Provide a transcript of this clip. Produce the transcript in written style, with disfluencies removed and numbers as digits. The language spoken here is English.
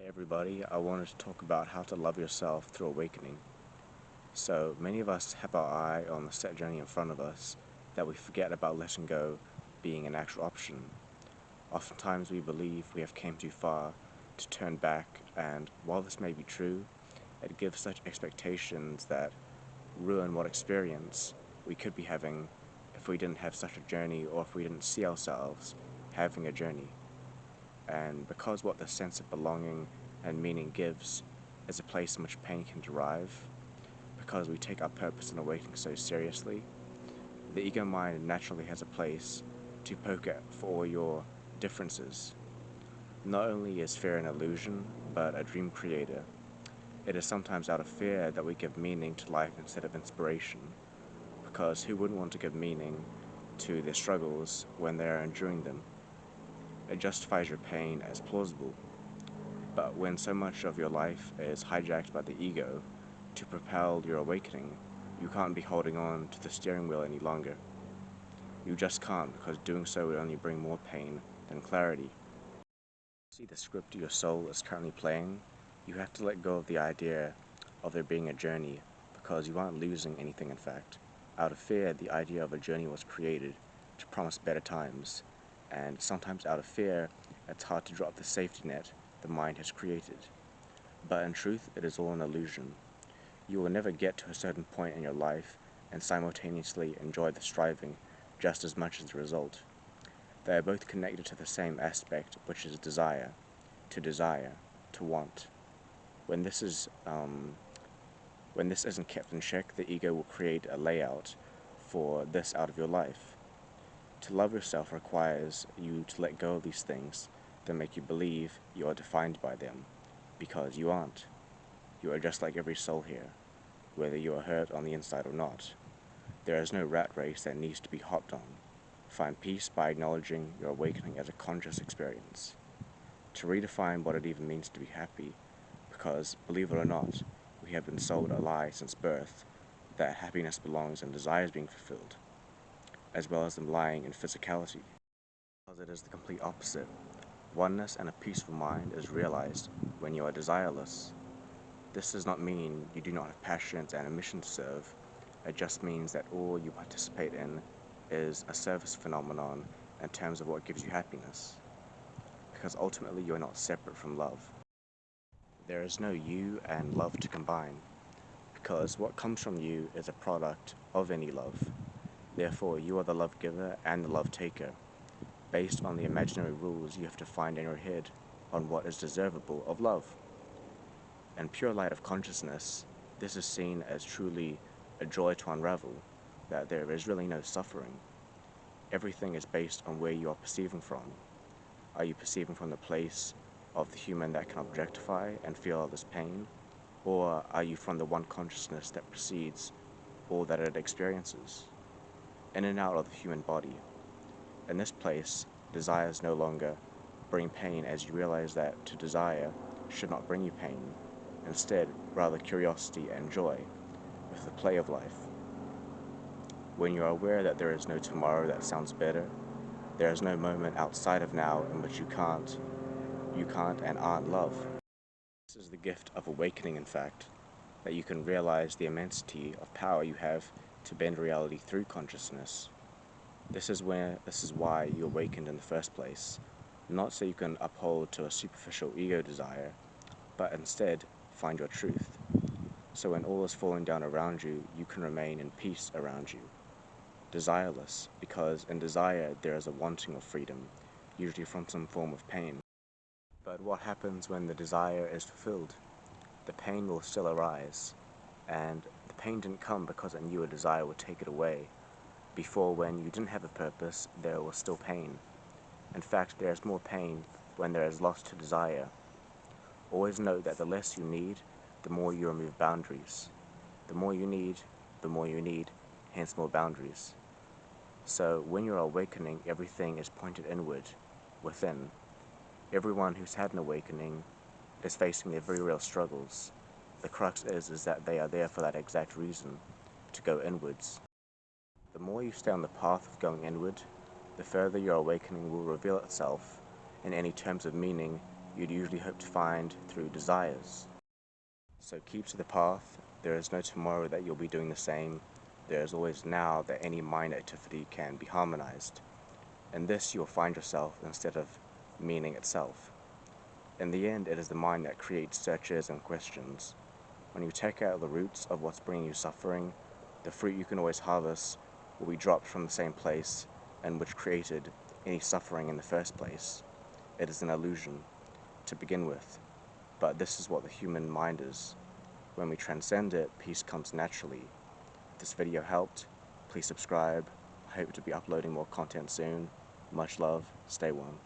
Everybody, I wanted to talk about how to love yourself through awakening. So many of us have our eye on the set journey in front of us that we forget about letting go being an actual option. Oftentimes we believe we have came too far to turn back, and while this may be true, it gives such expectations that ruin what experience we could be having if we didn't have such a journey or if we didn't see ourselves having a journey. And because what the sense of belonging and meaning gives is a place in which pain can derive, because we take our purpose in awakening so seriously, the ego mind naturally has a place to poke at for all your differences. Not only is fear an illusion, but a dream creator. It is sometimes out of fear that we give meaning to life instead of inspiration, because who wouldn't want to give meaning to their struggles when they are enduring them? It justifies your pain as plausible. But when so much of your life is hijacked by the ego to propel your awakening, you can't be holding on to the steering wheel any longer. You just can't, because doing so would only bring more pain than clarity. See the script your soul is currently playing, you have to let go of the idea of there being a journey, because you aren't losing anything in fact. Out of fear, the idea of a journey was created to promise better times, and sometimes out of fear, it's hard to drop the safety net the mind has created. But in truth, it is all an illusion. You will never get to a certain point in your life and simultaneously enjoy the striving just as much as the result. They are both connected to the same aspect, which is desire, to want. When this isn't kept in check, the ego will create a layout for this out of your life. To love yourself requires you to let go of these things that make you believe you are defined by them, because you aren't. You are just like every soul here, whether you are hurt on the inside or not. There is no rat race that needs to be hopped on. Find peace by acknowledging your awakening as a conscious experience. To redefine what it even means to be happy, because, believe it or not, we have been sold a lie since birth that happiness belongs in desires being fulfilled, as well as them lying in physicality. Because it is the complete opposite. Oneness and a peaceful mind is realized when you are desireless. This does not mean you do not have passions and a mission to serve. It just means that all you participate in is a service phenomenon in terms of what gives you happiness. Because ultimately you are not separate from love. There is no you and love to combine, because what comes from you is a product of any love. Therefore, you are the love giver and the love taker, based on the imaginary rules you have to find in your head on what is deservable of love. In pure light of consciousness, this is seen as truly a joy to unravel, that there is really no suffering. Everything is based on where you are perceiving from. Are you perceiving from the place of the human that can objectify and feel all this pain? Or are you from the one consciousness that precedes all that it experiences? In and out of the human body. In this place, desires no longer bring pain, as you realize that to desire should not bring you pain. Instead, rather curiosity and joy with the play of life. When you are aware that there is no tomorrow that sounds better, there is no moment outside of now in which you can't and aren't love. This is the gift of awakening, in fact, that you can realize the immensity of power you have to bend reality through consciousness. This is why you awakened in the first place, not so you can uphold to a superficial ego desire, but instead find your truth. So when all is falling down around you, you can remain in peace around you. Desireless, because in desire there is a wanting of freedom, usually from some form of pain. But what happens when the desire is fulfilled? The pain will still arise, and the pain didn't come because it knew a desire would take it away. Before, when you didn't have a purpose, there was still pain. In fact, there is more pain when there is loss to desire. Always note that the less you need, the more you remove boundaries. The more you need, hence more boundaries. So when you're awakening, everything is pointed inward, within. Everyone who's had an awakening is facing their very real struggles. The crux is that they are there for that exact reason, to go inwards. The more you stay on the path of going inward, the further your awakening will reveal itself in any terms of meaning you'd usually hope to find through desires. So keep to the path. There is no tomorrow that you'll be doing the same. There is always now that any mind activity can be harmonized. In this you will find yourself instead of meaning itself. In the end, it is the mind that creates searches and questions. When you take out the roots of what's bringing you suffering, the fruit you can always harvest will be dropped from the same place and which created any suffering in the first place. It is an illusion to begin with, but this is what the human mind is. When we transcend it, peace comes naturally. If this video helped, please subscribe. I hope to be uploading more content soon. Much love, stay warm.